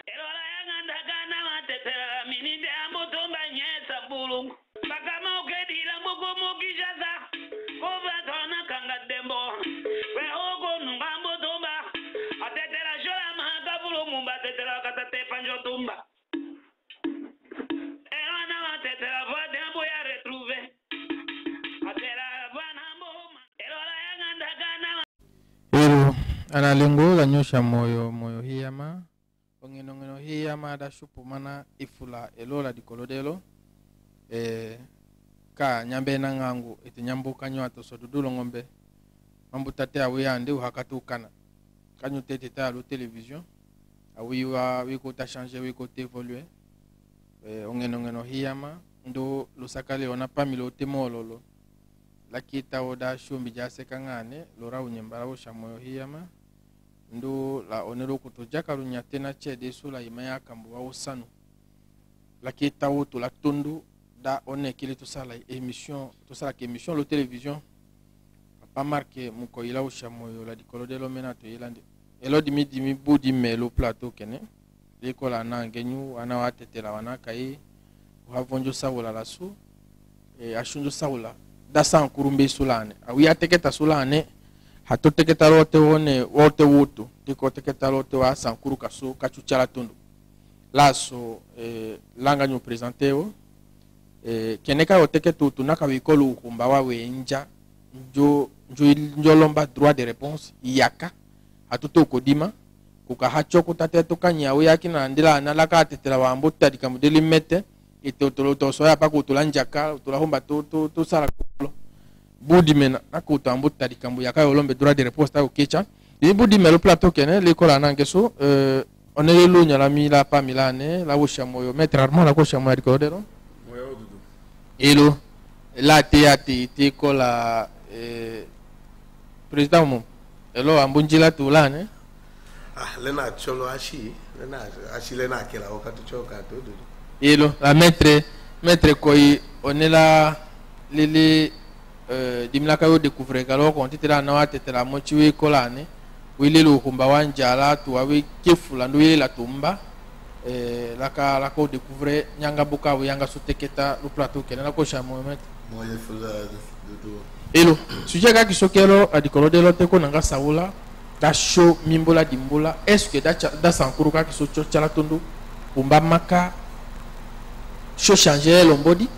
Elola yanganda kana matetera minide ambotomba nyesa bulungu. Bakama ukedila mbuku mukijaza. Kova tona kanga dembo. We ogo nunga ambotomba. Atetera shola mahaka bulungu batetera katate panjo tumba. Elona matetera vade ambo ya retrouve. Atera vana ambo. Elola yanganda kana. Ero analengo la nyosha moyo hiyama. Ngeno hiyama da shupu mana ifula elola di kolodelo ka nyambe na ngangu iti nyambu kanyo ato sodudulo ngombe mambu tate awiyande uhakatu kana kanyo tete ta lo television awiwa wiko ta changer wiko te évoluer ngeno hiyama ndo lusakale ona pamilo temololo lakita oda shumbi jase kangane lora unyembara usha moyo hiyama ndo la onero kutojaka lunya tena chede sula imaya kambu wa usanu laki tawoto la tundu da one kile to sala émission to sala ke émission lo télévision pas marqué muko ila usha moyo la dikolo de lo menato ilande elo dimi budi melo plateau kene liko la nangenyu ana watetela wana kai havonjo sawula la su ashunjo sawula da sankurumbe sulane awi ateketa sulane hato teketa lote wone wote wutu tiko teketa lote wa sankuru kaso kachuchala tundu laso langa nyo presenteo keneka oteke tutu naka wikolo ukumba wa wenja njo lomba droit de réponse yaka hatuto kodima kuka hacho kutate tukanya we yakina ndila na laka tetela wa mbota dikamudeli mete itotolo soya pa kutulanjaka utulahomba to sala kulo budi mena akuta mbota dikambu yaka olombe droit de réponse ta okecha ni budi melo plateau kene l'école nangeso on est lo nyala mila pa milane la wosha moyo mettre rarement la wosha moyo dikodero moyo dudu elo la te ko la président mo elo ambunjila tulane lena cholo ashi lena kela wakati choka to dudu elo la maître koi on est là lili dimlaka yo découvrir kalo ko titira na watetela mochiwe kolane wile lo kumba wanjala tu wawe kefula ndo wile la tumba laka ko découvrir nyanga buka wo yanga soteketa lo plateau kenana ko chamo met moye fula dudu elo sujet ka kisokelo adikolo de lote ko nanga saula da show mimbola dimbola est-ce que da sankuru ka kisocho chala tundu kumba maka show changer lombodi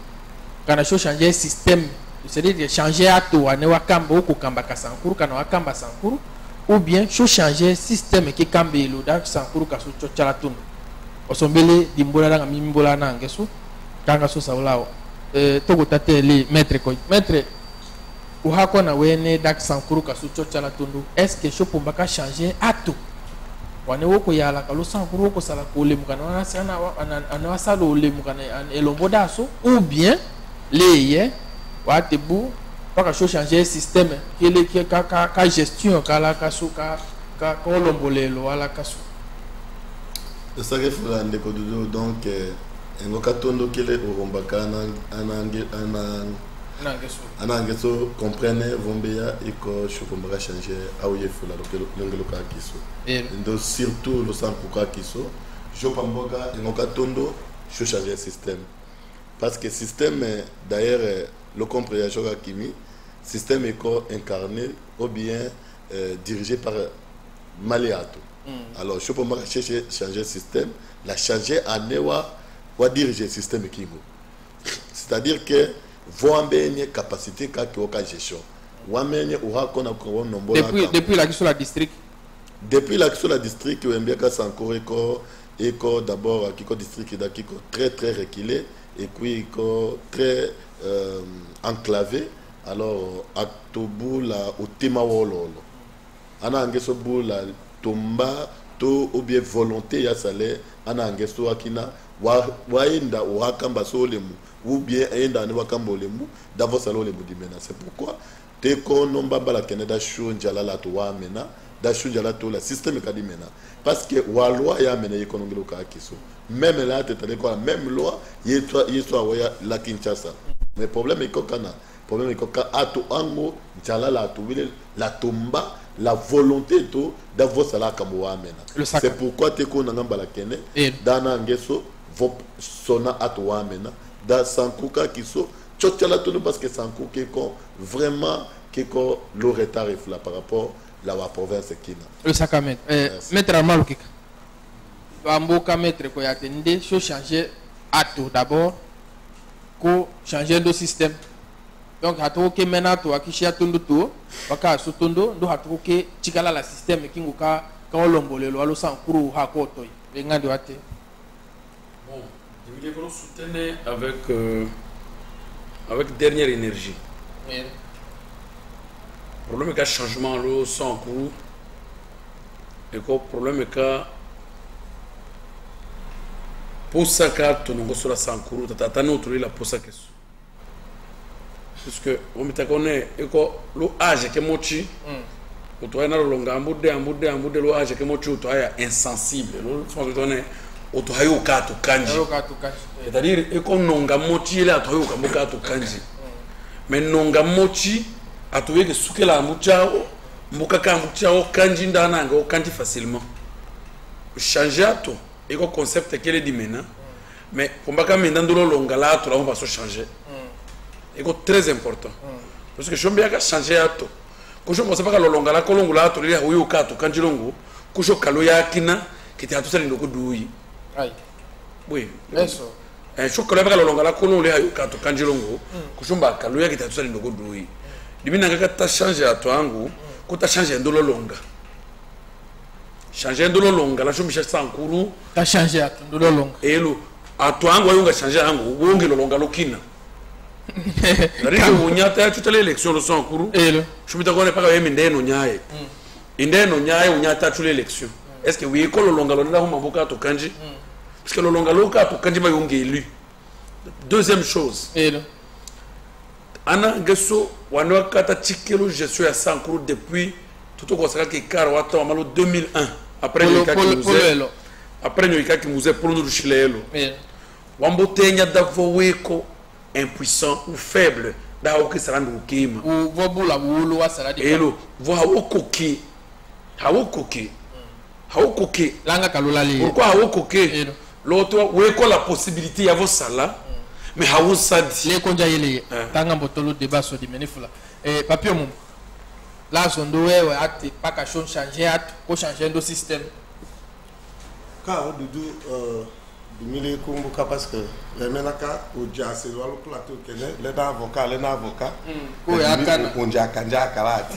kana show changer système c'est-à-dire changer à toi ne wakamba ou kamba kasankuru kana wakamba sankuru ou bien show changer système qui kambe lo da sankuru kaso chala tundu osombele dimbola nga mimbola na ngeso kanga so saulao toko tatele maître uhako na wene dak sankuru kaso chala tundu est-ce que show pombaka changer à tout wane woko yala kalo sankuru woko sala ko lemukana wana sana ana wasala lemukana elomboda so ou bien leye watebu paka show changer système kele ka gestion kala kasuka ka kolombolelo wala kasu ça que faut ndeko dudu donc ngoka tondo kele urombaka anangeso comprendre vombeya iko shokombaka changer aoye fula longelo ka kiso ndo surtout lo sankuka kiso jopamboka ngoka tondo show changer système parce que système d'ailleurs le compréhension Kimi, système éco incarné ou bien dirigé par Maliato. Alors, je peux chercher changer système, la changer à Newa ou diriger le système Kingo. C'est-à-dire que vous avez une capacité de gestion. Depuis la question de la district. Depuis la question de la district, vous avez encore éco d'abord qui district qui très très reculé et puis très enclavé. Alors atobu la otema wololo ana angeso bula tomba to ou bien volonté ya sale ana angeso akina waenda wakamba solemu ou bien enda ne wakamba olemu d'avance solemu dimena. C'est pourquoi te ko nomba bala Canada show njala la to wa mena da show njala to la système kadimena parce que wa loi ya mena ekonongelo ka kiso même là te tele ko même loi yetwa ya la Kinshasa. Mais le problème est que problème est que ato ango tchala la tobile la tomba la volonté to d'avoir cela comme amena. C'est pourquoi te ko nanga balakene dana ngeso vo sona ato amena da sankuka kiso tchala to parce que sankuka ko vraiment que le retard est là par rapport à la province qui le sacrament maître Amalukika bamboka maître ko ya tende so changer ato d'abord ko changer le système. Donc, hatoke mena to akishia tondo to baka sotondo ndo hatoke chikala la système kinguka ka olombolelo alo sankuru hakoto ngandi wate. Bon, je voulais soutenir avec avec dernière énergie. Oui. Le problème est que changement lo sankuru et que problème est que pour ça que tu n'as pas sankuru t'as autour la pour ça que parce que on me connaît et que le âge que mochi o to na longa ambude le âge que mochi o to ya insensible le fond de donner o to hayo ka to kanji c'est-à-dire et qu'on nonga mochi là to hayo ka to kanji mais nonga mochi atoye que sukela muchao mbuka ka muchao kanji ndana ngo kanji facilement changer ato et que concept que le dit maintenant mais pour mbaka mendando longa là to on va se changer. C'est très important. Parce que je vais changer à tout. Quand je pense que le longa la colongo la to lia huyo kato kanji longo kusho kaloya kina kiti atu sali ndoko duyi. Aïe. Oui. Eso. Je crois que le longa la colongo lia huyo kato kanji longo kusho mba kaloya kiti atu sali ndoko duyi. Dimina ngaka ta changer à to angu ko ta changer ndolo longa. Changer ndolo longa la shomisha sankuru ta changer à ndolo longa. Elo à to angu yonga changer angu wonge lo longa lokina. On y a toutes les élections de son cours. Je me demande pas quand même indeno nyaye. Indeno nyaye on y a toutes les élections. Est-ce que oui école le longalo là on m'avocat to kanji? Parce que le longalo ka to kanji ma yonge élu. Deuxième chose. Ana gesso wana kata chikelo gestion ya sankuru depuis tout au consacré que car wata malo 2001 après le cas qui nous est après le cas qui nous est pour nous chilelo. Wambotenya davo weko impuissant ou faible da oki sarando ukima ou vobula wulu wa saradi elo vo hawokoki langa kalula li pourquoi hawokoki l'autre weko la possibilité ya vo sala mais hawo sadi le konja yele tanga mbotolo débat so di menifula papier mum la sondo wewe ati paka changer at ko changer do système ka dudu Dimile Kumbuka parce que les menaka au dia c'est le plateau les avocats on dia kanja kalati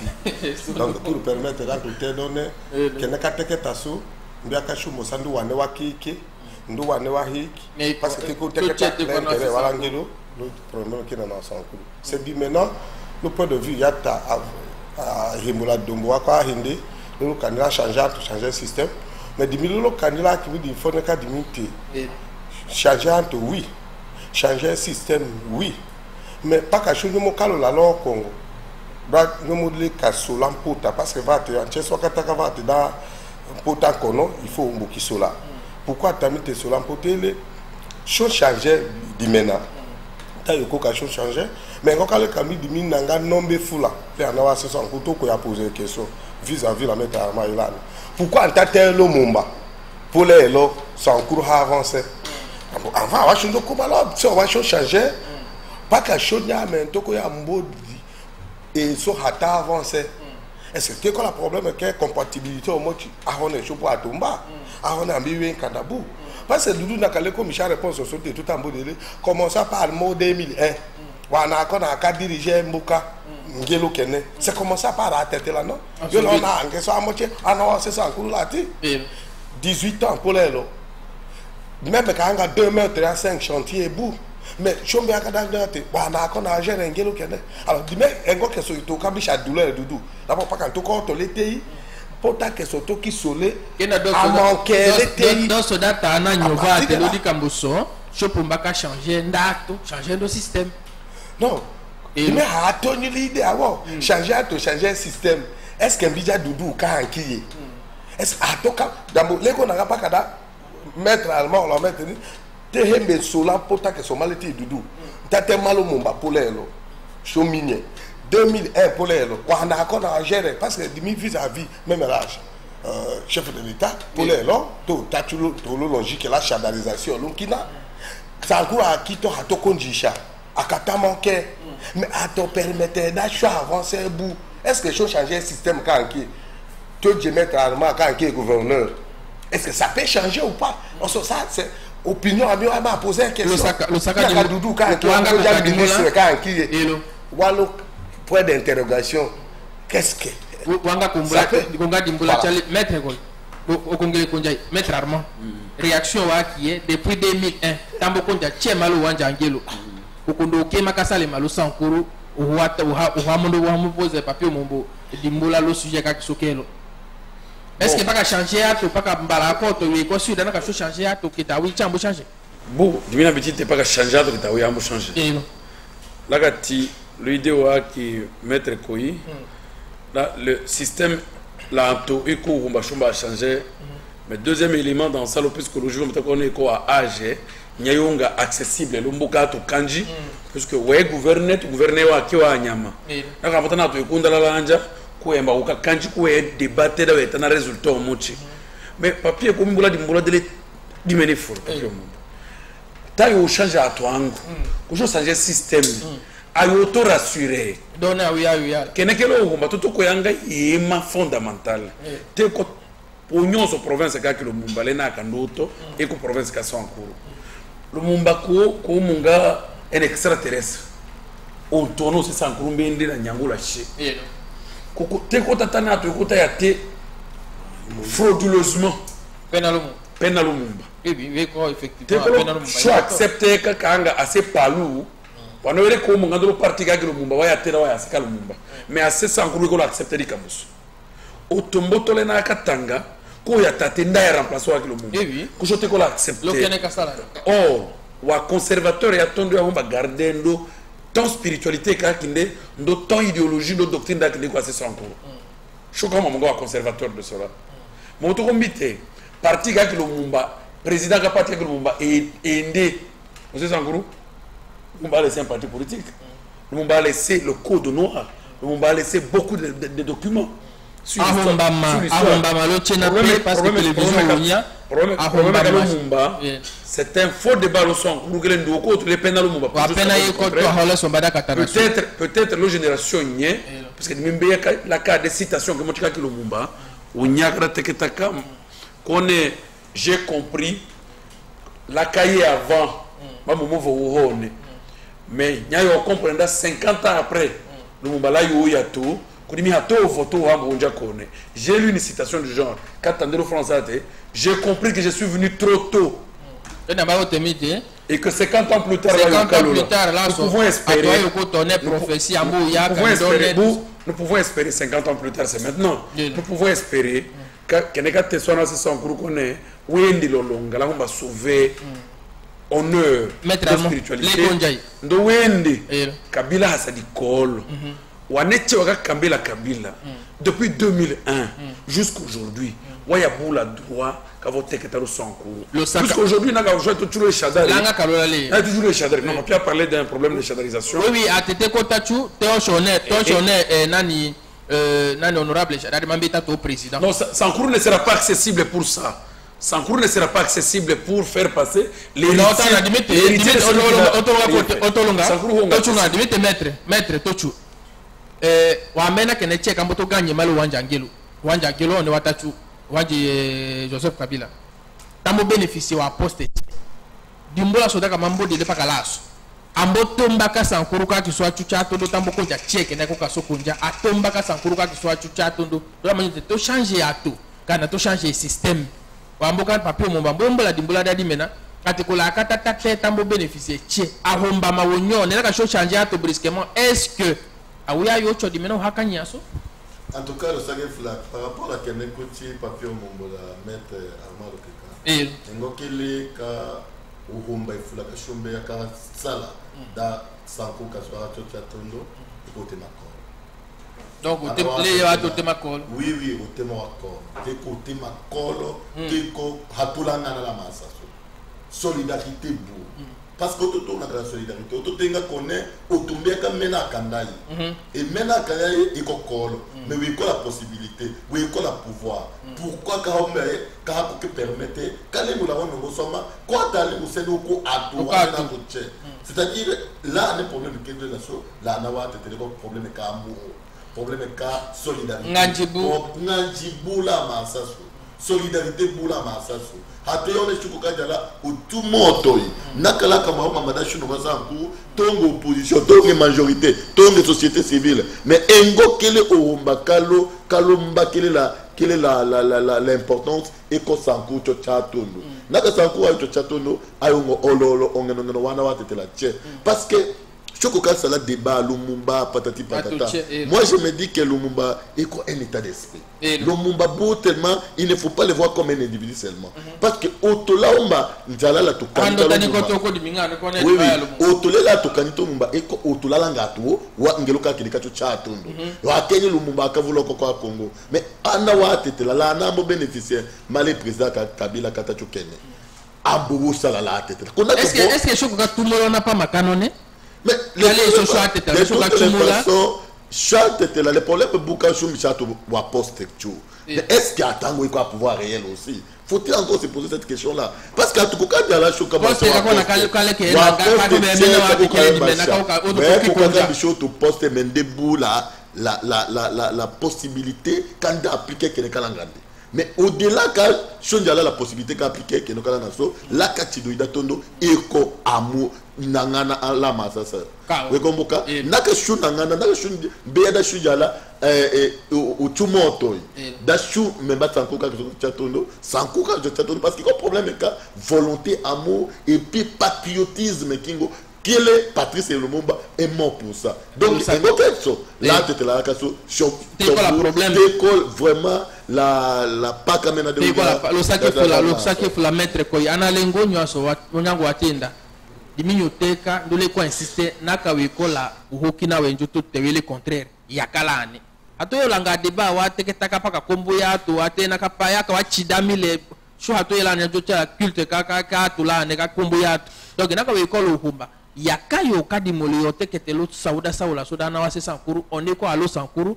donc pour permettre là de te donner kenaka teketaso mbiaka shumo sandu wane wakike ndu wane wahiki parce que ko teketa wala ngelo le problème qui dans son coup c'est dit maintenant le point de vue yata à himula dombo kwa hindi le candidat changer le système. Mais le candidat qui dit qu'il faut que changer entre oui, changer un système oui, mais pas que je ne me calme la langue au Congo. Nous modeler casso l'empota parce que va te en soit que va te dans pota kono il faut un bouquet sola. Pourquoi tu as mis tes sola empoté les choses changer dimena. Tu as eu quelque chose changer, mais quand le camion dit nanga nombe fula, tu as n'avoir ce son couteau qui a posé une question vis-à-vis la mettre à Maïlane. Pourquoi on t'a tel le mumba pour les lots sans cours à avancer? On va avoir chose comme alors si on va changer pas qu'à chose n'y a mais tout qu'il y a un mot et so hata avancer. Est-ce que quand le problème est que compatibilité au mot à on est chaud pour atomba à on a mis un cadabou parce que Doudou n'a qu'à comme Michel réponse au sauté tout en beau délai commençant par le mot 2001 on a qu'à diriger Mbuka Ngelo Kene c'est commencé par la tête là non on a en question à moitié ah non c'est ça cool là 18 ans pour les lots même quand on a 2 mètres à 5 chantiers bout mais chombe akada ndate bana akona agere Ngelo Kene alors dis mais engo que so to kabisha douleur Doudou d'abord pas quand to ko to l'été pour ta que so to ki solé a manqué l'été dans ce data na nyova te lodi kamboso chopombaka changer ndato changer le système non. Mais à ton l'idée avant changer un système est-ce qu'un bija Doudou quand qui est-ce à toi dans les qu'on n'a pas qu'à mettre allemand on la mettre te hembe sola pour ta que son mal était Doudou t'as mal au mumba pour les chominier 2001 pour les on a encore à gérer parce que demi vis-à-vis même l'âge chef de l'État pour les longs tout le logique la chandalisation l'onkina ça encore à qui toi à to konjisha à kata manquer mais à te permettre d'acheter avancer bout est-ce que je changer le système quand qui toi je mettre allemand quand qui est gouverneur est-ce que ça peut changer ou pas ça c'est opinion à bien à poser une question le sac de Doudou quand qui est ministre quand qui est wallo point d'interrogation qu'est-ce que wanga kumbula konga dimbula chali maître ko o kongele konjai maître Armand réaction wa qui est depuis 2001 tambo konja chemalo wanja ngelo ukondo kema kasale malo sankuru uwata uhamondo wa pose papier mombo dimbula lo sujet ka kisokelo est-ce que pas ka changer ato pas ka mbala poto we ko suda na ka changer ato kita wi chambo changer bon dimina petite pas ka changer ato kita wi ambo changer là gati l'idée qui maître Koyi là le système là to eko on va changer mais deuxième élément dans ça le psychologie on peut connaître quoi âge nyayonga accessible lumbuka to kanji puisque ouais gouverner wa kiwa nyama na kama tana to ikunda la lanja kuemba uka kanji kuwe débattre da wetana résultat mochi mais papier ko mbula dimbula de dimene fort papier mo tayo changer à toi angu ko changer système ayoto rassurer dona wiya kenekelo ngomba toto koyanga yema fondamental te ko ponyonso province ka kilo mumbale na kandoto e ko province ka Sankuru lumumba ko munga en extraterrestre on tourne c'est Sankuru mbende na nyangula chi ko te ko tatana to ko ta ya te frauduleusement pena lumumba oui ko effectivement pena lumumba soit accepter ka kanga assez palou on aurait comme on a le parti qui a le Mumba, ouais, à terre, ouais, à ce le Mumba. Mais à ce sans qu'on accepte les camus. Au tombeau tolena katanga, qu'on y a tatenda et remplacé avec le Mumba. Oui. Que je te qu'on accepte. Or, ou conservateur et attendu à garder nos tant spiritualité qu'akinde, nos tant idéologie, nos doctrines d'akinde quoi c'est sans cours. Je crois que mon conservateur de cela. Mon tour combité, parti qui a le Mumba, président qui a parti avec le Mumba et indé, vous savez sans cours. On va laisser un parti politique. On va laisser le code noir. On va laisser beaucoup de documents. Sur c'est un faux débat au son. Peut-être la génération parce que même la carte de citation que moi tu as le Mumba, qu'on est, j'ai compris la cahier avant, mais il y a 50 ans après le Mumbala Yoyato, j'ai lu une citation du genre j'ai compris que je suis venu trop tôt et que 50 ans plus tard nous pouvons espérer nous pouvons espérer 50 ans plus tard c'est maintenant nous pouvons espérer que les gars te sont assez sans groupe qu'on est Wendi Lolonga là on va sauver honneur de spiritualité ndo wende Kabila hasadi kolo wanete waka Kabila depuis 2001 jusqu'aujourd'hui waya bula droit kavote ketaro Sankuru jusqu'aujourd'hui n'a joué toujours le chadari n'a toujours le chadari non on peut parler d'un problème de chadarisation oui atete kotachu toshone nani honorable chadari mambeta to président non Sankuru ne sera pas accessible pour ça Sankuru ne sera pas accessible pour faire passer les héritiers maître tochu wamena kene cheka mboto ganye malo wanja ngelo ne watachu wanji Joseph Kabila tambo bénéficier wa poste dimbola sodaka mambo de pas kalaso amboto mbaka Sankuru ka kiswa chucha tondo tambo konja cheke na ko kasokunja atomba ka Sankuru ka kiswa chucha tondo do manje to changer ato kana to changer système wamboka papier momba bombola dimbola dadi mena katikola katata tambo bénéficier tché ahomba mawonyo ne ka changer ato brusquement est-ce que awuya yocho dimena hakanyaso en tout cas le sagefla par rapport à Kenekoti papier mombola maître Armand Keka ngokele ka uhomba ifula ka shombe ka sala da sanko ka swara chocha tondo côté makolo donc les wa côté makolo oui au tema makolo de côté makolo que ko hatulanga na la massa solidarité bu parce que autour de la solidarité autour de connaît autour de mena kandai et mena kandai il colle mais oui quoi la possibilité oui quoi la pouvoir pourquoi quand que permettre quand les moulins nous sommes quoi d'aller au sein ko atu c'est-à-dire là le problème que de la chose là na wa tete ko problème ka amour problème ka solidarité ngajibula masasu solidarité bula masasu ateyone chukukajala utumotoi nakala kama mamada shino bazangu tongo opposition tongo majorité tongo société civile mais engo kele orumba kalomba quelle est l'importance et ko sanku cho chatondo naka sanku ayo cho chatondo ayongo ololo ongeno wana watete la tche parce que Chokoka ça la débat Lumumba patati patata. Moi je me dis que Lumumba est un état d'esprit. Lumumba beau tellement il ne faut pas le voir comme un individu seulement. Parce que Otolaomba njala la tokanito. Oui oui. Otola la tokanito Lumumba et Otola la ngato wa ngeloka kilika cho chatondo. Wa Kenya Lumumba kavulo ko kwa Congo. Mais ana wa tete la na mo bénéficiaire malé président Kabila kata cho Kenya. Ambo sala la tete. Est-ce que Chokoka tout le monde n'a pas macanonné? Mais les le problème de Bukashou Michato ou post-texture. Mais est-ce qu'il y a un temps où il y a un pouvoir réel aussi? Faut-il encore se poser cette question-là? Parce qu'à tout cas, il y a la chose comme ça. La possibilité quand il appliquer quelque chose. Mais au-delà quand il y a la possibilité d'appliquer quelque chose, la catégorie tondo éco amour nangana la massa. Vous comprenez? Naka chou nangana naka chou beada chou yala au tumoto. Dachou me bat sans coca que tondo sans coca de tondo parce que le problème est que volonté amour et puis patriotisme kingo. Quel est Patrice Lumumba est mort pour ça. Donc là tu te la casso choc. T'école vraiment la pakamena de le sac faut la mettre quoi ana lengo nyaso onyango atenda diminyo teka ndole ko insister naka wikola uhokina wenjo to tewele contraire yakalane atoyo langa deba wa teke taka paka kombo ya to atena kapaya ka wachidami le sho atoyo la njo cha culte ka to la ne ka kombo ya donc naka wikola uhumba yakayo kadimole yote ketelo sauda saula sodana wa sesankuru oneko alo sankuru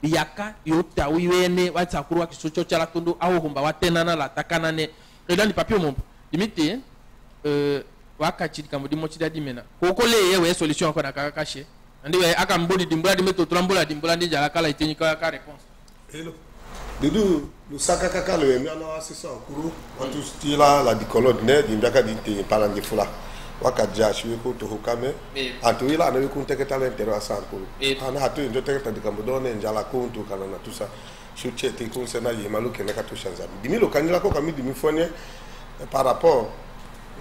yaka yota wiwene watsakuru wa kisocho cha la tondo aho humba watenana la takana ne edani papio mombo limite wakati kamudi mochida dimena kokole yewe solution ko na kakashe ndiwe aka mbodi dimbula dimeto trambola dimbula ndi jala kala itenyika ka réponse hello dudu lu saka kaka le miana wa sesankuru watu stila la dikolode ne dimbaka dinte palange fula wakaja shiwe ko to hokame atu ila na ko teketa le intero asanko ana hatu ndo teketa dikambodone njala ko to kana na tusa chuche te ko sena yemalu keneka to shanza dimilo kanila ko kami dimifone par rapport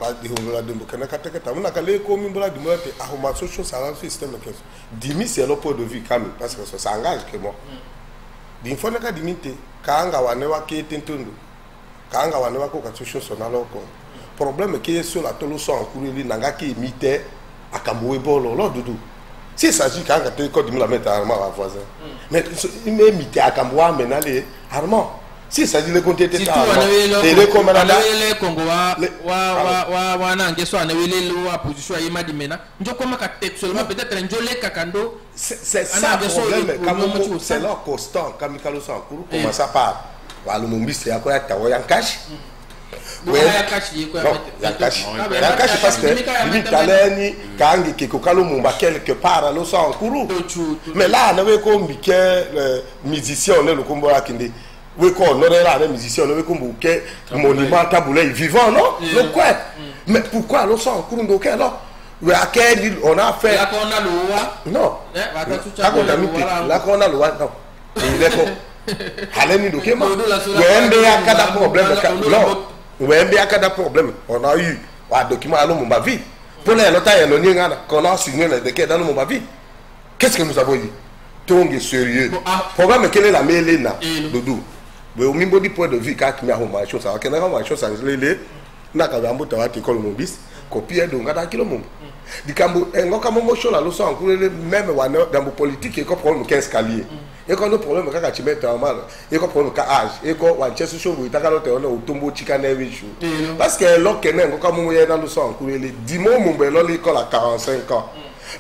la dihola de keneka teketa muna kale ko mimbola dimbola te ahoma social salary system ke dimi c'est le point de vue kami parce que ça engage que moi dimfone ka dimite kaanga wanewa ke tentundu kaanga wanewa ko ka social sonalo ko problème qui est sur la toloso en cours il n'a qu'à imiter à Kamboé bolo là doudou si ça s'agit quand tu code me la mettre armement à voisin mais il m'imiter à Kamboé maintenant les armement si ça dit le compter t'es les commandants les Congo wa na ngeso ana wele lo position ya madi mena njo koma ka seulement peut-être njole kakando c'est ça problème comme c'est là constant comme Kaloso en cours commence à part wa le mombiste ya ko ya tawo ya cash oui, Yakashi parce que l'Italien kangi kekokalo mumba quelque part à l'os en courou. Mais là, on avait comme musicien on est le combo à Kindi. Oui, qu'on aurait là les musiciens, on avait comme bouquet monument taboulé vivant non? Le quoi? Mais pourquoi l'os en courou donc alors? Oui, à quel on a fait? Là qu'on a le roi. Non. Là qu'on a le roi non. Il est comme. Allez nous donc moi. Ouais, a cada problème non. Oui, il y a des problèmes. On a eu un document à l'homme vie. Pour les notaires, qu'on a signé le décret dans l'homme vie. Qu'est-ce que nous avons dit? Tout est sérieux. Programme, quelle est la mêlée là? Doudou. Mais au niveau du point de vue, quand il y a une chose, quand il y a une chose, il y a une chose, copie de un kilomètre. Du Cambo, un gars comme moi, je suis là, même dans la politique, il y a un problème 15 caliers. Et quand le problème quand tu mets en mal, et quand problème âge, et quand on cherche sur vous, t'as quand on au tombeau chicane parce que l'autre qui est quand on est dans le sang, les 10 mois mon bel l'école à 45 ans.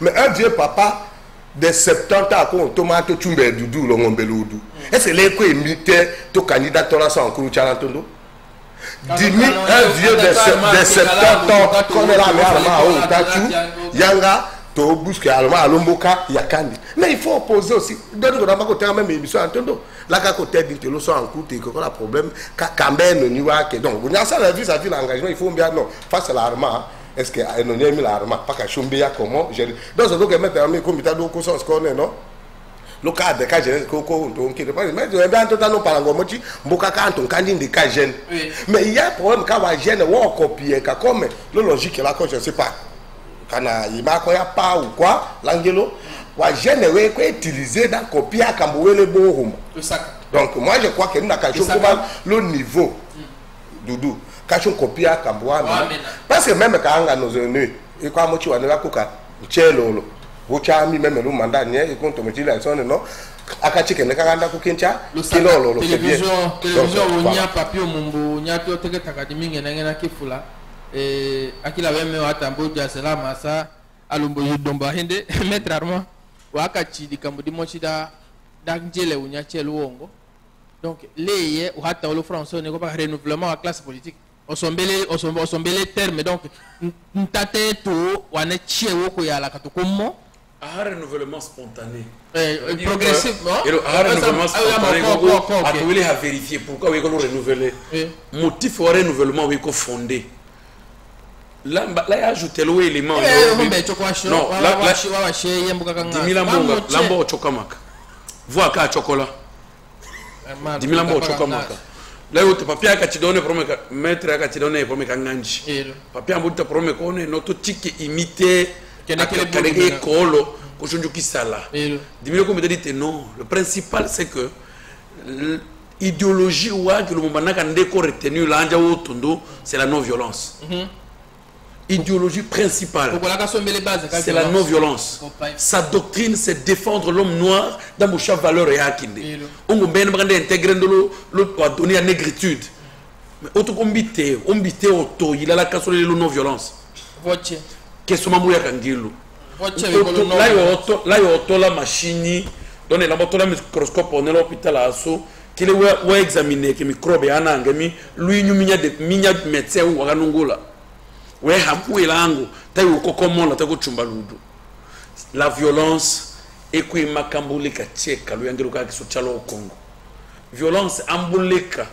Mais un vieux papa de 70 ans qu'on tomate tu mets du doux mon beloudou. Est-ce que les quoi imiter ton candidat là sans couru chalantondo? 10 000 un vieux de 70 ans qu'on est là mais à au tatu yanga to busque allemand à Lomboka yakandi. Mais il faut opposer aussi. Donc on a pas côté même émission entendo. Là qu'à côté d'intello soit en coûte et que le problème quand même ni wa que donc on a ça la vie ça fait l'engagement il faut bien non face à l'armement. Est-ce que on a mis l'armement pas qu'à chombia comment gérer. Donc ça doit que mettre un comité de conscience qu'on est non. Le cas de cas jeune coco donc il mais bien totalement par la moitié mboka quand on candidat de cas jeune. Mais il y a un problème quand va jeune ou copier comme le logique là que je sais pas. Kana ima ko ya pa ou quoi l'angelo wa jeune we ko utiliser dans copie à Kambouele Bohum. Donc moi je crois que nous n'avons pas le niveau doudou quand on copie à Kambouama parce que même quand on nos ennemis et quoi moi tu vas la coca chelo vous chami même le mandat ni et compte mettre la sonne non akati ke nekanga ku kencha kilolo télévision onya papier mumbu nya to teke takadimi ngena kifula akila weme watambo jasela masa alumbo yudomba hende maître Armand wakati dikambo dimochida danjele unya chelu wongo donc leye hata le français ne ko pas renouvellement à classe politique osombele terme donc ntate to wane chiewo ko yala katokomo un renouvellement spontané progressivement et le renouvellement spontané on doit vérifier pourquoi on veut renouveler motif au renouvellement oui ko fondé. Là, il a ajouté l'élément. Non, là, 10 000 lambo au chokamaka. Vois qu'à chocolat. 10 000 lambo au chokamaka. Là, il y a papier à tu donnes pour mettre à tu donnes pour me kanganji. Papier à bout de promet qu'on est notre tic imité. Qu'est-ce colo qui sala. 10 000 comme dit non. Le principal c'est que l'idéologie ou que le moment n'a qu'un retenu là, c'est la non-violence. Idéologie principale, c'est la non-violence. Sa doctrine, c'est défendre l'homme noir dans mon champ valeur et akinde. On va bien intégrer l'autre à donner la négritude. Mais autre qu'on bite, auto, il a la casse de la non-violence. Qu'est-ce que je veux dire? Là, il y a auto la machine, dans le microscope, on est à l'hôpital à Asso, qui est examiné, qui est microbe, lui, il y a des médecins ou à Nungola. La violence est que makambuleka tcheka lo yangelo ka kisochalo au Congo. Violence ambuleka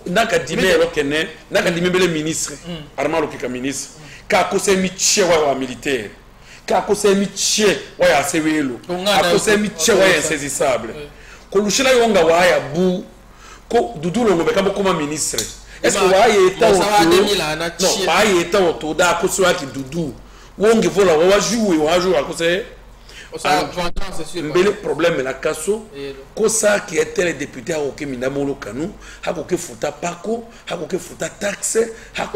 naka dimelo kene naka dimebele ministre Armand Lukika ministre ka kose miche wa militaire ka kose miche wa ya sewelo ka kose miche wa insaisissable ko lushila yonga wa ya bu ko dudulo ngombe kama kuma ministre. Est-ce que vous avez été au d'accord sur qui doudou ou on voit la jouer ou jouer à cause le problème la casso cosa qui était les députés à aucun minamolo canou à aucun fouta paco à aucun fouta taxe à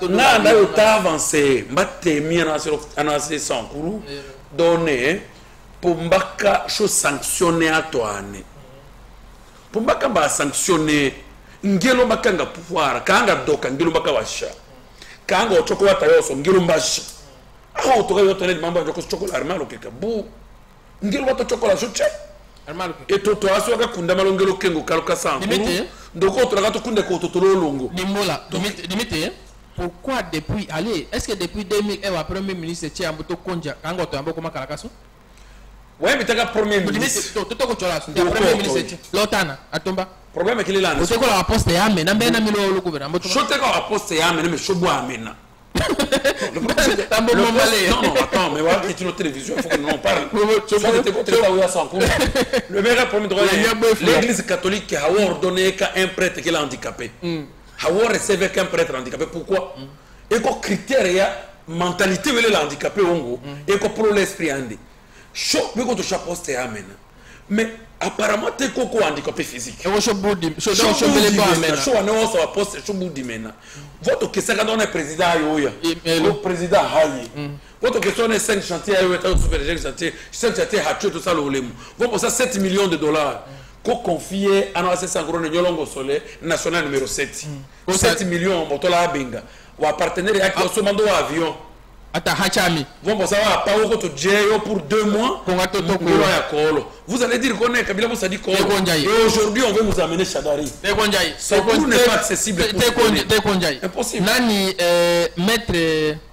na ta avancé mbatte mi anase sans courou donné pour mbaka chose sanctionner à toi pour mbaka ba sanctionner ngelo makanga pouvoir kanga doka ngelo makawasha kanga otoko watayoso ngelo mbasha aho otoka yotone mambo yako chokola armalo keka bu ngelo wato chokola chuche armalo et toto aso ka kunda malongelo kengo kaluka sangu ndoko otoka to kunde ko totolo longo nimbola limite pourquoi depuis allez est-ce que depuis 2000 et premier ministre Tchiambuto Konja kanga otoyambo koma kalakaso ouais mais t'as premier ministre toto ko chola premier ministre lotana atomba problème qu'il est là. C'est quoi la poste ya mena mbena milo le gouvernement. Chote ko la poste ya mena mais chobo amena. Non attends mais voilà c'est une télévision il faut que nous en parle. Le meilleur problème de l'église catholique a ordonné qu'un prêtre qui est handicapé. A recevé qu'un prêtre handicapé pourquoi? Et quoi critère ya mentalité veut le handicapé ongo et quoi pour l'esprit andi. Choc mais quand tu poste ya mena. mais apparemment t'es coco handicapé physique. Votre question quand on est président le président Hayi. Votre question est 5 chantiers chantier 5 chantiers Hacho tout ça le volemu. Vous pensez 7 millions de dollars qu'on confie à nos assesseurs Nyolongo Soleil national numéro 7. 7 millions motola benga. Ou à partenaire avec le sommando avion. Vous pensez à pas pour 2 mois. Vous allez dire qu'on est Kabila Moussa dit qu'on et aujourd'hui on veut nous amener Chadari. C'est pour ne pas accessible. Impossible. Nani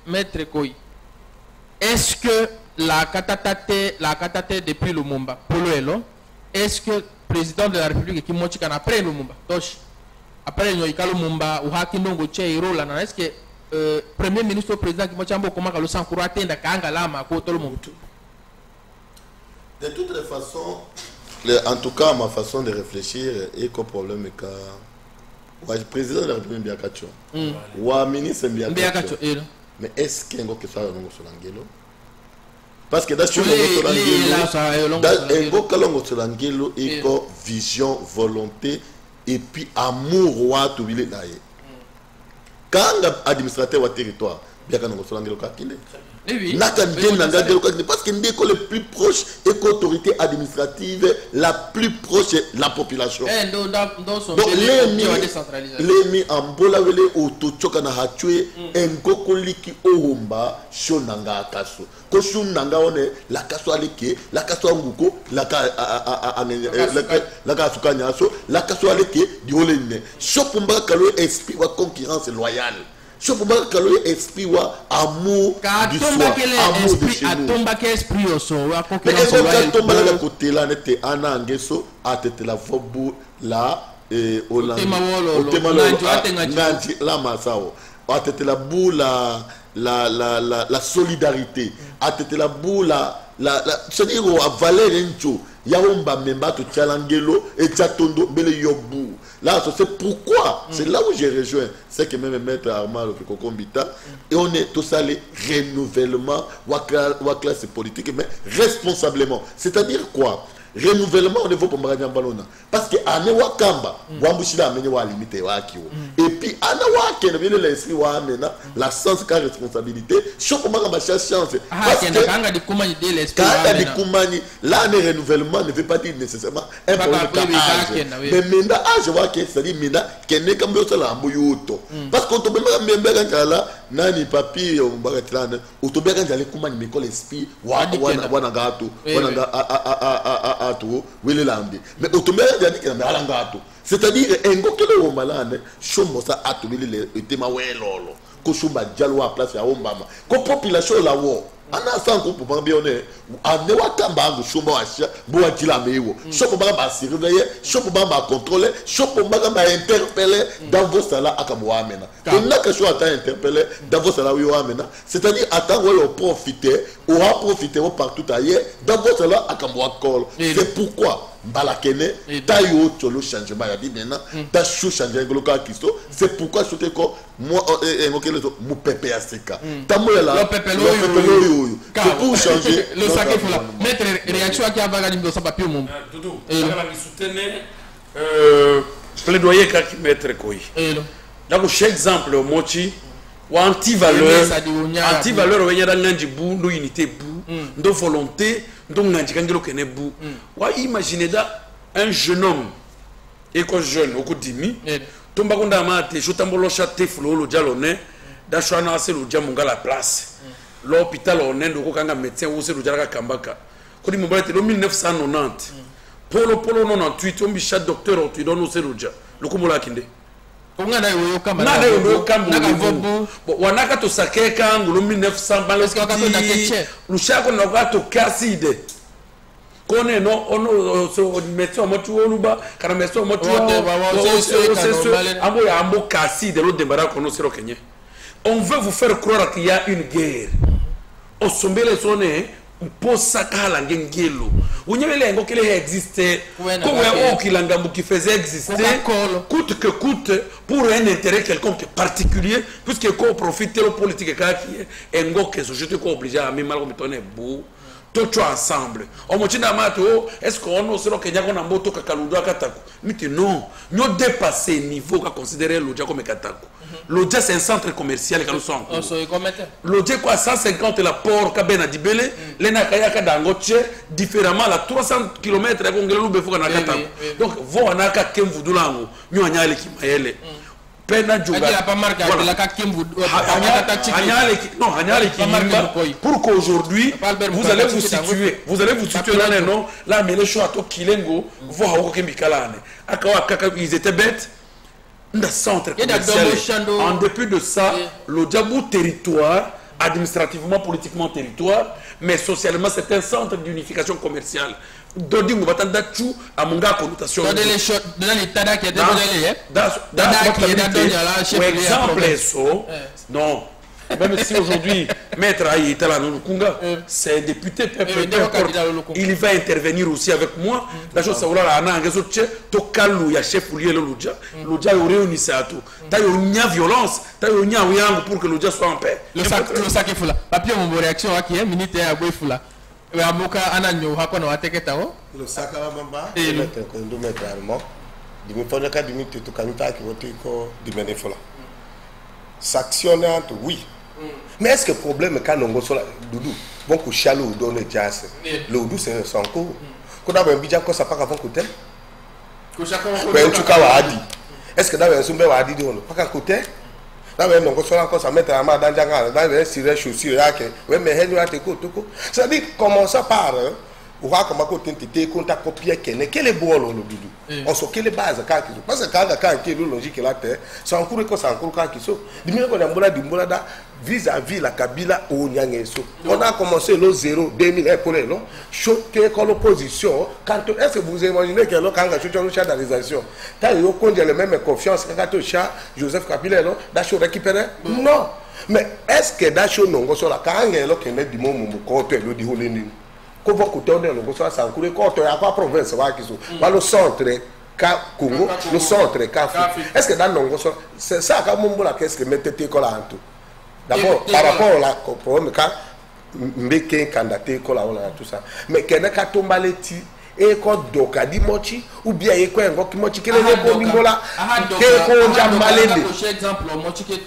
maître Koi. Est-ce que la Kataté depuis Lumumba, Polo Elo, est-ce que le président de la République qui monte après Lumumba, après Lumumba ou Hakindongo Cheiro, est-ce que Premier ministre ou président qui m'a dit comment le sang courant atteindre Kangalama à tout le monde. De toutes les façons, en tout cas, ma façon de réfléchir est qu'au problème est que le président de la République Biakacho, ou le ministre Biakacho, mais est-ce qu'il y a un que ça a un parce que dans Solangelo, il y a une vision, volonté et puis amour à tout le monde. Quand l'administrateur du territoire, bien qu'on soit parce que l'école le plus proche et l'autorité administrative la plus proche de la population. Donc les mis en bolawele autochoka na hatue engokoliki ohomba shonanga akaso. Ko shonanga one la kaso aleke la kaso nguko la ka sukanyaso la kaso aleke di olene. Shopumba kalo esprit wa concurrence loyale. Je peux pas que l'esprit soit amour du soi, amour de chez nous. Mais quand tombe à la côté là, n'était Anna Angeso, à tête la vobu là, et au la masao, à tête la boue la solidarité, à tête la boue la c'est-à-dire à Valère Encho, Yaomba Memba to Tchalangelo et Tchatondo Bele Yobu. Là, c'est pourquoi, c'est là où j'ai rejoint, c'est que même Maître Armand Kokombita, et on est tous allés renouvellement, ou à classe politique, mais responsablement. C'est-à-dire quoi? Renouvellement au niveau pour Marania Balona. Parce que Ane Wakamba, Wambushida amène wa limité wa kiwo. Et puis Ana Waken vient l'esprit wa amena la sens car responsabilité. Chaque moment ma chance. Parce que quand a des kumani, là le renouvellement ne veut pas dire nécessairement un problème d'âge. Mais maintenant âge wa que c'est dire maintenant qu'elle est comme ça la mboyoto. Parce qu'on tombe même là nani papi on bagatlane, on tombe quand aller kumani mais l'esprit wa gato, mais c'est-à-dire un malade chomo ça a tout le tema welolo ko chumba dialo à place ya ombama ko population la wo ana sans ko pour bien on ane wakamba ngo chumba washa bo atila mewo chopo ba surveiller chopo ba contrôler chopo ba interpeller dans vos sala akabo amena ko naka cho ata interpeller dans vos sala yo amena c'est-à-dire attendre le profiter aura profiter partout ailleurs dans vos sala akabo akol c'est pourquoi Balakene, tayo tolo changement ya dit maintenant, ta chou changer ngoloka Kristo, c'est pourquoi je te ko moi mon pépé aseka. Ta moi là, le pépé loyo. C'est pour changer le saké pour la mettre réaction qui a vaga dans sa papier mon. Doudou, et la soutenir plaidoyer qui mettre koi. Donc chaque exemple mochi ou anti-valeur venir dans l'andibu, no unité bu, no volonté, donc n'andigangelo kene bu. Wa imaginez un jeune homme, école jeune, au coup d'imi, tomba konda mate, chotambolo chate flo lo jalone, da chwana se lo jamunga la place. L'hôpital on est ko kanga médecin ou se lo jalaka kambaka. Ko di mobile te 1990. Polo 98 on bi chat docteur on tu donne se lo ja. Lo ko mola kinde. Wanaka to sakeka ngulo 1900 lushako nakato kaside kone no ono so meto motu oluba kana meto motu ambo ya ambo kaside lo dembara kono sero kenye. On veut vous faire croire qu'il y a une guerre. O sombele sone pour sakala ngengelo unyele ngo kile existait comme au kilangambu qui faisait exister coûte que coûte pour un intérêt quelconque particulier puisque qu'on profite le politique qui est ngo que société ko obligé à même mal comme tonner beau Tout ensemble. On me dit est-ce qu'on a solo Kenya qu'on a moto kakaludo katako. Mais non, nous dépassé niveau qu'a considéré l'Odja comme katako. L'Odja c'est un centre commercial que nous sommes. L'Odja quoi 150 la port kabena dibele, lena kayaka dangoche différemment la 300 km à Kongelo befo na katako. Donc vo anaka kemvu dulango, nous anyale kimayele. Pena Djouba. Pour qu'aujourd'hui, vous allez vous situer. Vous allez vous situer dans les noms. Là, mais les choix à Kilengo, ils étaient bêtes. Dans le centre commercial. En dépit de ça, le Djabou territoire, administrativement, politiquement territoire, mais socialement, c'est un centre d'unification commerciale. Dodi Moubatanda Tchou à mon gars connotation. Dans les tada qui est non. Même si aujourd'hui, Maître Aïta Kunga, c'est député, il va intervenir aussi avec moi. La chose, c'est que Tokalou, il y a chef Oulier le Loudja. Loudja, il y a réuni ça tout. Il y a violence, il y a pour que Loudja soit en paix. Le sac est fou là. Papier, mon réaction, qui est militaire à Boifula. Le sac à Bamba, et le mettre allemand. Du méthode de limite tout canita qui vote du sanctionnante, oui. Mais est-ce que le problème est quand on a Doudou, bon, que Chalou donne le jazz, le Doudou c'est son cours. Quand on a un bidjan, ça part avant côté. Est-ce que dans un soumé à dire pas qu'à côté? Dans un on soit encore ça mettre la main dans un ciré chaussure là que ouais mais elle a te côté. Ça dit comment ça part ou va comment côté t'es contact copier quel est beau le Doudou. On sait quelle base quand parce que quand qui est logique là terre, ça en cours que ça en cours quand qui sont. Dis-moi qu'on a Mbolada vis-à-vis la Kabila au Nyangeso. On a commencé le 0 2000 pour non choqué comme l'opposition. Quand est-ce que vous imaginez que là quand on a une chadalisation, quand il y a le même confiance quand on a Joseph Kabila non d'acho récupérer non. Mais est-ce que d'acho non sur la quand il y a là qui met du moment côté le dit holeni. Comment côté on est le so ça en cours côté à quoi province va qui sont. Va le centre Congo, le centre Kafi. Est-ce que dans non c'est ça quand mon la qu'est-ce que mettez quoi là en tout. D'abord, par rapport au problème, quand Mbeke candidaté, tout ça, mais quand on a tombé et quand on a dit mochi, ou bien quand on a dit mochi, quel est le problème là? Quel est le problème? Exemple, mochi qui est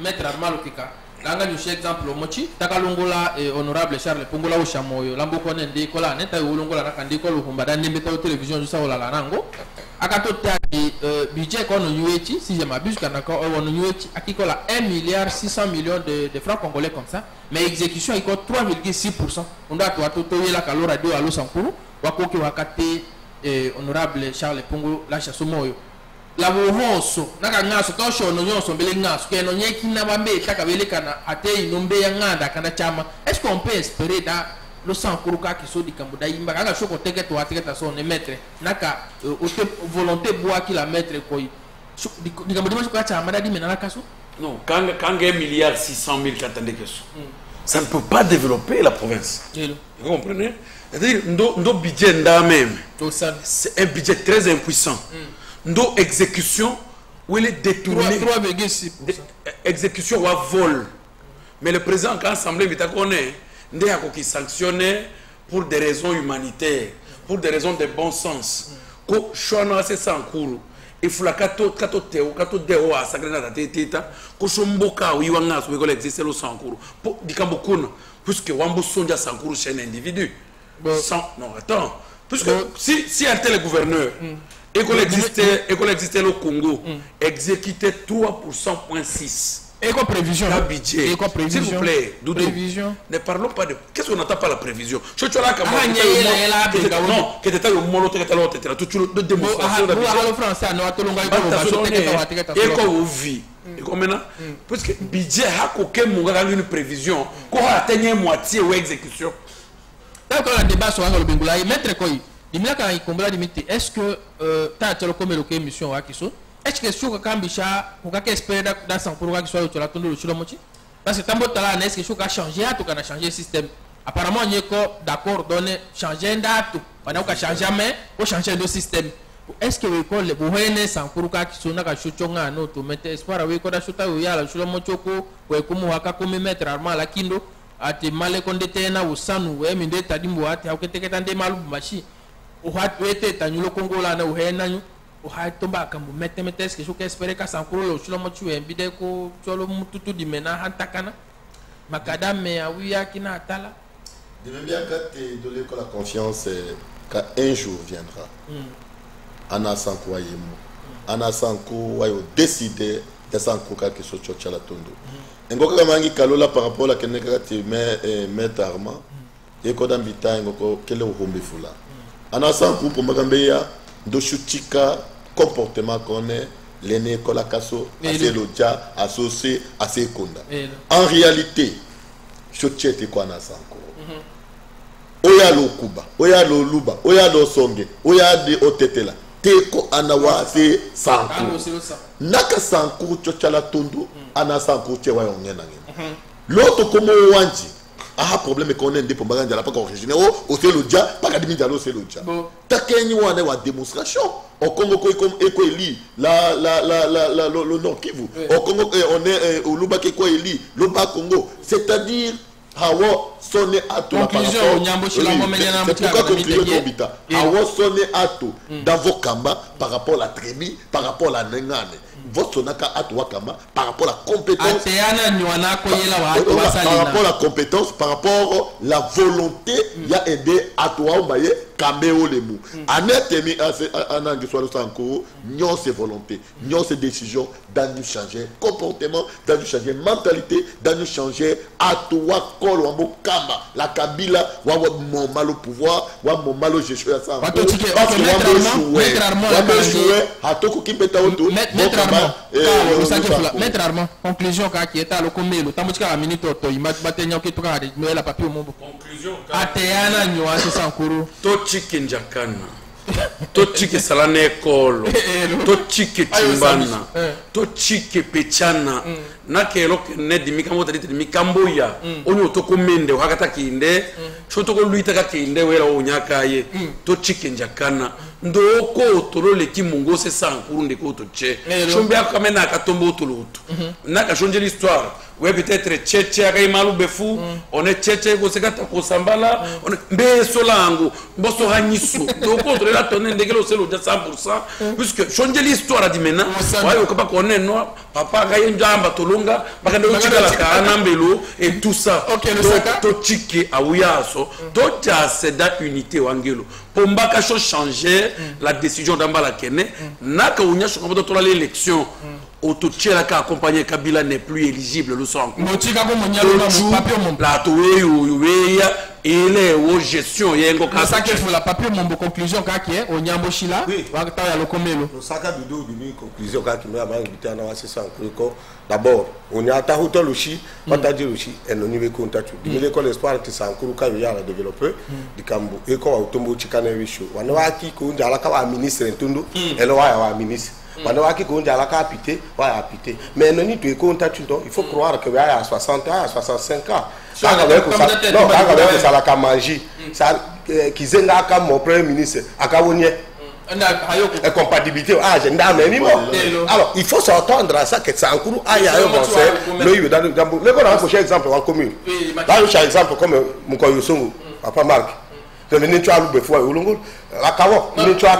maître Armand Kika. Là, on a un exemple, mochi, Takalongola et honorable Charles Pongola au Chamoyo, Lambokone Ndekola, Neta Ulongola, Kandekolo, Humbada, Nemeta au télévision, juste à la Rango. Akato taki budget qu'on a eu si je m'abuse qu'on a eu akikola 1,6 milliard de francs congolais comme ça mais exécution il coûte 3,6%. On doit tout la calor radio à l'Osankuru wakoki wakate honorable Charles Pongo la chasomoyo la bohoso naka ngaso tosho no nyonso mbele ngaso ke no nyeki na bambe takabele kana ate inombe ya nganda kana chama. Est-ce qu'on peut espérer da le sang kuruka qui so di kambuda imba kaka shoko teke to ateka so ne mettre naka volonté bois qui la mettre koi di kambuda shoko cha amada di menana kaso non quand 1,6 milliard qui attendait que ça ne peut pas développer la province. Vous comprenez? C'est-à-dire ndo budget nda même c'est un budget très impuissant. Ndo exécution où il est détourné 3,6% exécution ou vol. Mais le président quand l'Assemblée vita connaît qui sanctionné pour des raisons humanitaires, pour des raisons de bon sens. Ko shona se sankuru il faut la kato deo a sagrena da teta ko shomboka wiwa ngaso we ko existe lo sankuru pour dikambo kuna puisque wambo sonja sankuru chez un individu sans non attends puisque si un tel gouverneur et qu'on existait le Congo exécutait 3%.6 et quoi prévision budget s'il vous plaît Doudou ne parlons pas de qu'est-ce qu'on n'entend pas la prévision je suis là comme non que t'étais au molo t'étais là tout le démonstration de budget français non atolonga et quoi vous vit et comme maintenant parce que budget a aucun monga une prévision qu'on atteigne moitié ou exécution d'accord le débat sur le bengula maître koi dimila ka ikombla limite est-ce que ta telo comme le émission wa kiso est-ce que sur Kambisha on a espérer dans son programme qui soit le tondo le mochi parce que tambo tala est-ce que sur a changé à tout qu'on a changé système apparemment on est d'accord donner changer date on a changer mais on changer le système est-ce que l'école le bohene sans programme qui sont na ka chuchonga no to mettre espoir avec ko da chuta ya la chulo mochoko ko comme waka comme mettre arma la kindo ate male konde tena usanu we minde tadimbo ate akete tande malu machi o hat wete tanyulo kongola na uhena o hat tomba kambu mete est-ce que je peux espérer ka sankuro lo chulo mo chue mbide ko cholo mututu dimena hantakana makadame awiya kina atala de même bien quand tu donner la confiance qu'un jour viendra ana sanko yemo ana sanko wayo décider de sanko quelque chose chala tondo ngoka mangi kalola par rapport à keneka ti met Armand et ko dambita ngoko kele ohombe fula ana sanko pour magambeya ndo chutika comportement connaît l'aîné kola kaso assez loja associé assez konda en réalité chochete kwa na sanko oya lo kuba oya lo luba oya lo songe oya de otetela teko anawa se sanko naka sanko chochala tondo ana sanko chewa yongena ngena l'autre comme wanji aha problème qu'on est pour baganja la pas origine o c'est le dia pas kadimi dialo c'est le dia takenyi wana wa démonstration au Congo ko eli le Nord Kivu au Congo on est au Lubaki ko eli le bas Congo c'est-à-dire hawo sonne ato la conclusion c'est pourquoi conclusion kobita hawo sonne ato dans vos kamba par rapport à la tribu par rapport à la nengane votre sonaka ato wakamba par rapport à la compétence par rapport à la compétence par rapport à la volonté il y a aidé ato wabaye kameo lemu anetemi anangi swalo sanko nyon ses volontés nyon ses décisions dans nous changer comportement dans nous changer mentalité dans nous changer ato wakolo wambo kamba la kabila wa mon malo pouvoir wa mon malo gestion ya ça parce que jouer atoko kipeta oto Maître Armand, conclusion qui est à l'okomelo, tamuchika la minute to imatenya ki toka de la papier mombo. Conclusion Ateana nyoa se sankuru. Tochike njakana. Tochike salane kolo. Tochike chimbana. Tochike pechana. Nakelo nedi mikambo tadite mikamboya. Onyo toko mende wakata kinde. Chotoko luita ka kinde wera onyaka ye. Tochike njakana. Ndoko tolo leki mungo se sankuru ndeko toche. Chombia kamena akatombo toloto. Naka chonje l'histoire. Ouais peut-être tchétché akai malu befu on est tchétché ko sekata ko sambala on mbe solango boso hanyisu donc contre la tonne ndekelo selo de 100% puisque changer l'histoire a dit maintenant ouais ko pas connaît no papa ga yamba tolonga bakande uchika la kana mbelo et tout ça to chiki awuyaso to tase da unité wangelo pombaka changer la décision d'ambala kene naka unya shoko to la l'élection Otochela ka accompagné Kabila n'est plus éligible le sang. Motika ko monyalo na papier mon plateau weya ele wo gestion yengo ka ça que la papier mon conclusion ka ki o nyambo shila wa ta ya lokomelo. Le saka dodo dumi conclusion ka ki me aba invité na wase sans ko d'abord on y a ta hoto lushi pata di lushi enoni we contact di le ko l'espoir ti sankuru ka ya la développer di kambo e ko autombo chikana wisho wana wa ki ko njala ka wa ministre ntundu elo wa ministre Pendant qu'il y a la capité, mais non, il faut croire qu'il y a 60 ans, 65 ans. Ça, ça la manger. Ça, qui comme mon premier ministre, à Kawonie. Compatibilité, alors il faut s'entendre à ça que c'est en cours. Le prochain exemple en commune. Là, je exemple comme mon Koyosongo, Papa Marc. Je venais tu as le fois Olongo, la Kawo, tu as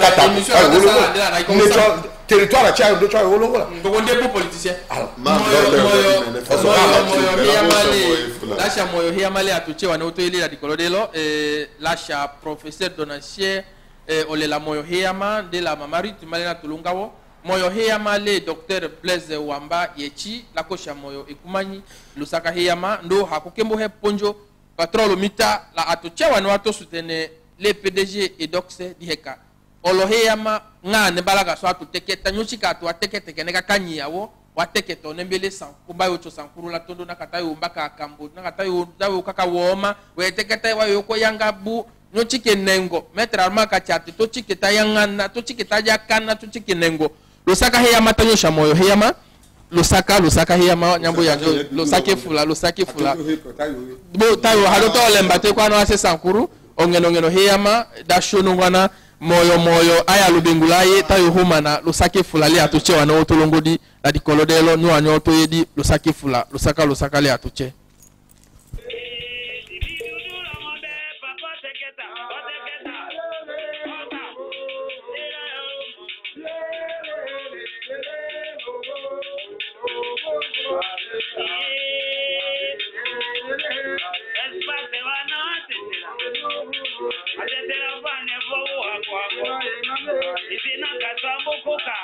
territoire à Tchad, tu as Olongo. Donc on est pour politicien. Lâcha moyo hiamale atuche wanaotoeli la dikolodelo lâcha professeur Donatien olela moyo hiama de la mamari tumalena tulungawo moyo hiamale docteur Blaise Wamba yechi la kosha moyo ikumanyi lusaka hiama ndo hakukembo he ponjo patrolo mita la atuche wanato soutenir les PDG et doxe diheka oloheyama ngane balaga so atuteketa nyuchika atu atekete neka kanyiawo wateketo nembele sankumba yocho sankuru la tondo nakatayo mbaka kambo nakatayo dawo kaka woma weteketa wayo ko yanga bu nyuchike nengo Maître Armand kachati to chiketa yangana to chiketa yakana to chikinengo losaka heyama tanyosha moyo heyama losaka heyama nyambo yango losake fula bo tayo haloto lembate kwa no ase sankuru ongeno heyama dashonongwana moyo aya lubengulaye tayo humana lusake fula le atuche wana otolongodi la dikolodelo no anyo to yedi lusake fula lusaka le atuche Atetera vane voa kwa. Isina kasambukuka.